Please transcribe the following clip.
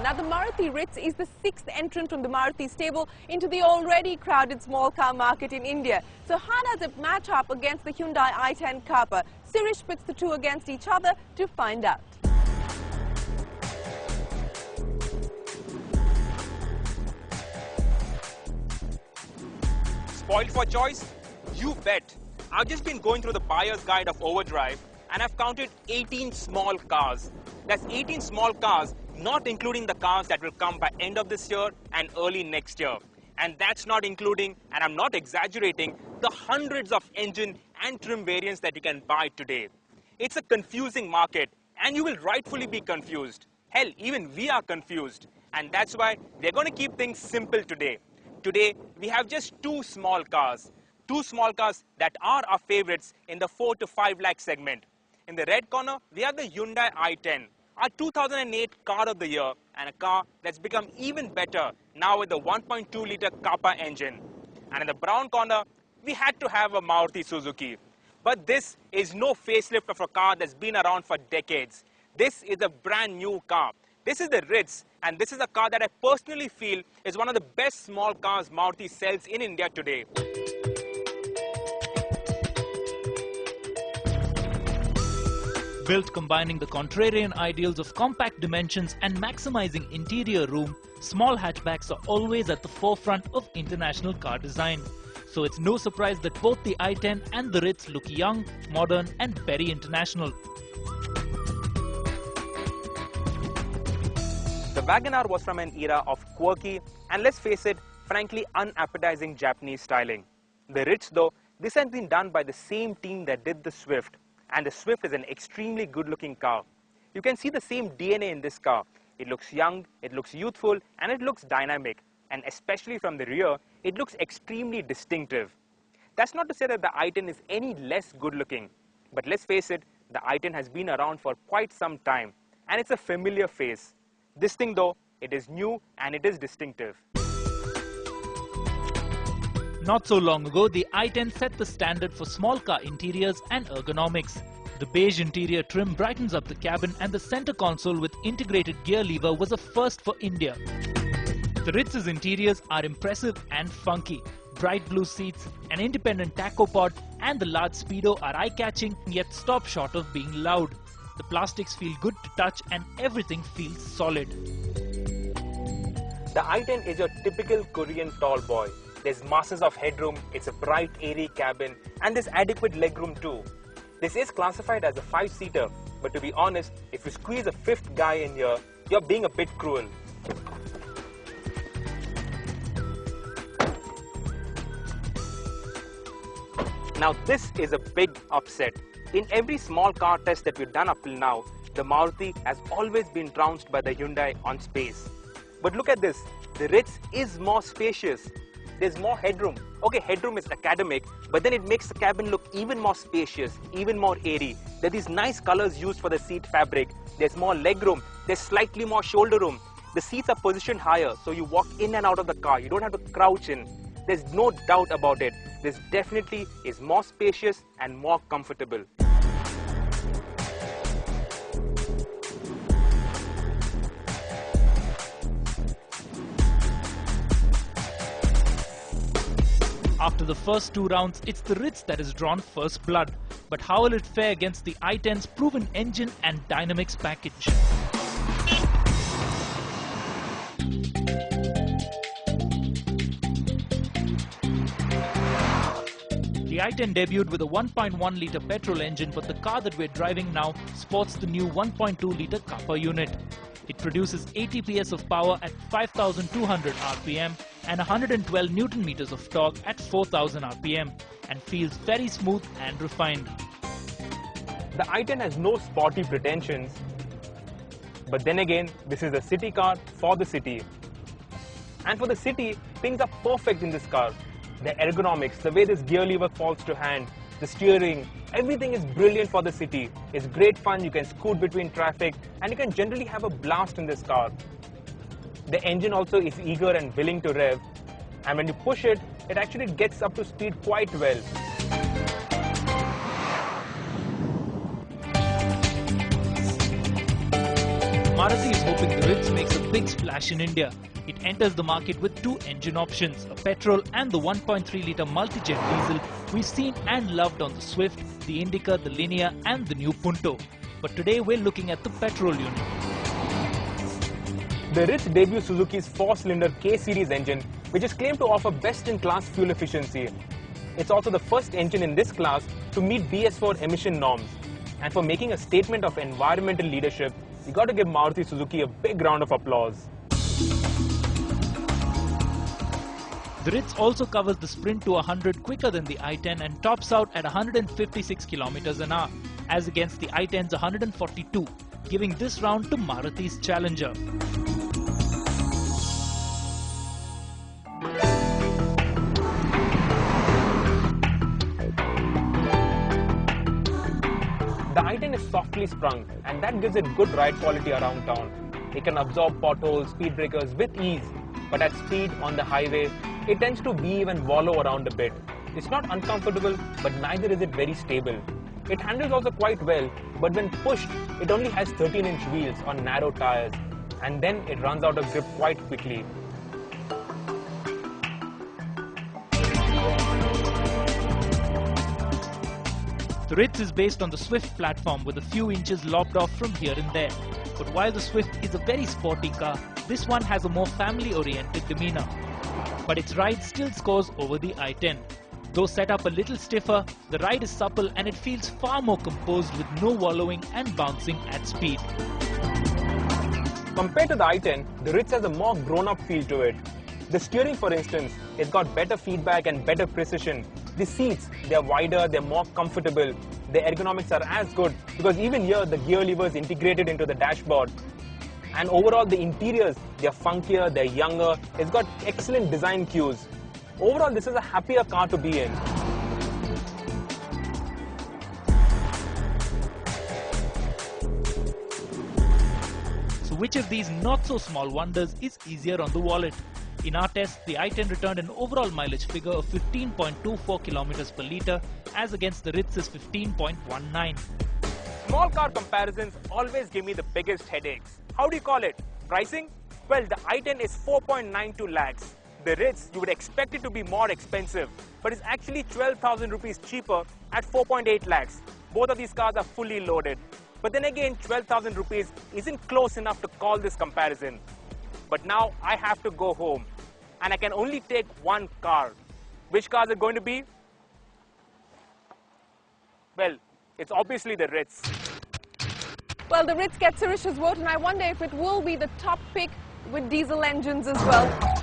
Now, the Maruti Ritz is the sixth entrant from the Maruti stable into the already crowded small car market in India. So how does it match up against the Hyundai i10 Kappa? Sirish pits the two against each other to find out. Spoiled for choice? You bet. I've just been going through the buyer's guide of Overdrive and I've counted 18 small cars. That's 18 small cars, not including the cars that will come by end of this year and early next year. And that's not including, and I'm not exaggerating, the hundreds of engine and trim variants that you can buy today. It's a confusing market and you will rightfully be confused. Hell, even we are confused. And that's why we're going to keep things simple today. Today, we have just two small cars that are our favorites in the 4 to 5 lakh segment. In the red corner, we have the Hyundai i10, our 2008 car of the year, and a car that's become even better now with the 1.2-liter Kappa engine. And in the brown corner, we had to have a Maruti Suzuki. But this is no facelift of a car that's been around for decades. This is a brand new car. This is the Ritz, and this is a car that I personally feel is one of the best small cars Maruti sells in India today. Built combining the contrarian ideals of compact dimensions and maximizing interior room, small hatchbacks are always at the forefront of international car design. So it's no surprise that both the i10 and the Ritz look young, modern and very international. The WagonR was from an era of quirky and, let's face it, frankly unappetizing Japanese styling. The Ritz though, this has been done by the same team that did the Swift. And the Swift is an extremely good-looking car. You can see the same DNA in this car. It looks young, it looks youthful, and it looks dynamic. And especially from the rear, it looks extremely distinctive. That's not to say that the i10 is any less good-looking. But let's face it, the i10 has been around for quite some time. And it's a familiar face. This thing though, it is new and it is distinctive. Not so long ago, the i10 set the standard for small car interiors and ergonomics. The beige interior trim brightens up the cabin and the center console with integrated gear lever was a first for India. The Ritz's interiors are impressive and funky. Bright blue seats, an independent tacho pod and the large speedo are eye-catching yet stop short of being loud. The plastics feel good to touch and everything feels solid. The i10 is your typical Korean tall boy. There's masses of headroom, it's a bright, airy cabin, and there's adequate legroom too. This is classified as a 5-seater, but to be honest, if you squeeze a fifth guy in here, you're being a bit cruel. Now this is a big upset. In every small car test that we've done up till now, the Maruti has always been trounced by the Hyundai on space. But look at this, the Ritz is more spacious. There's more headroom. Okay, headroom is academic, but then it makes the cabin look even more spacious, even more airy. There are these nice colors used for the seat fabric. There's more legroom. There's slightly more shoulder room. The seats are positioned higher, so you walk in and out of the car. You don't have to crouch in. There's no doubt about it. This definitely is more spacious and more comfortable. After the first two rounds, it's the Ritz that has drawn first blood. But how will it fare against the i10's proven engine and dynamics package? The i10 debuted with a 1.1-litre petrol engine, but the car that we're driving now sports the new 1.2-litre Kappa unit. It produces 80 PS of power at 5,200 RPM and 112 Newton meters of torque at 4,000 RPM and feels very smooth and refined. The i10 has no sporty pretensions, but then again, this is a city car for the city. And for the city, things are perfect in this car. The ergonomics, the way this gear lever falls to hand, the steering, everything is brilliant for the city. It's great fun, you can scoot between traffic and you can generally have a blast in this car. The engine also is eager and willing to rev, and when you push it, it actually gets up to speed quite well. Maruti is hoping the Ritz makes a big splash in India. It enters the market with two engine options, a petrol and the 1.3-litre multi-jet diesel we've seen and loved on the Swift, the Indica, the Linea and the new Punto. But today we're looking at the petrol unit. The Ritz debuts Suzuki's 4-cylinder K-series engine, which is claimed to offer best-in-class fuel efficiency. It's also the first engine in this class to meet BS4 emission norms. And for making a statement of environmental leadership, we got to give Maruti Suzuki a big round of applause. The Ritz also covers the sprint to 100 quicker than the i10 and tops out at 156 km an hour, as against the i10's 142, giving this round to Maruti's challenger. The i10 is softly sprung, and that gives it good ride quality around town. It can absorb potholes, speed breakers with ease, but at speed on the highway, it tends to weave and wallow around a bit. It's not uncomfortable, but neither is it very stable. It handles also quite well, but when pushed, it only has 13-inch wheels on narrow tires, and then it runs out of grip quite quickly. The Ritz is based on the Swift platform with a few inches lopped off from here and there. But while the Swift is a very sporty car, this one has a more family-oriented demeanor. But its ride still scores over the i10. Though set up a little stiffer, the ride is supple and it feels far more composed with no wallowing and bouncing at speed. Compared to the i10, the Ritz has a more grown-up feel to it. The steering, for instance, has got better feedback and better precision. The seats, they're wider, they're more comfortable. The ergonomics are as good because even here the gear lever is integrated into the dashboard. And overall the interiors, they're funkier, they're younger. It's got excellent design cues. Overall, this is a happier car to be in. So which of these not-so-small wonders is easier on the wallet? In our test, the i10 returned an overall mileage figure of 15.24 km per litre as against the Ritz's 15.19. Small car comparisons always give me the biggest headaches. How do you call it? Pricing? Well, the i10 is 4.92 lakhs. The Ritz, you would expect it to be more expensive, but it's actually 12,000 rupees cheaper at 4.8 lakhs. Both of these cars are fully loaded. But then again, 12,000 rupees isn't close enough to call this comparison. But now I have to go home and I can only take one car. Which car is it going to be? Well, it's obviously the Ritz. Well, the Ritz gets Sirish's vote, and I wonder if it will be the top pick with diesel engines as well.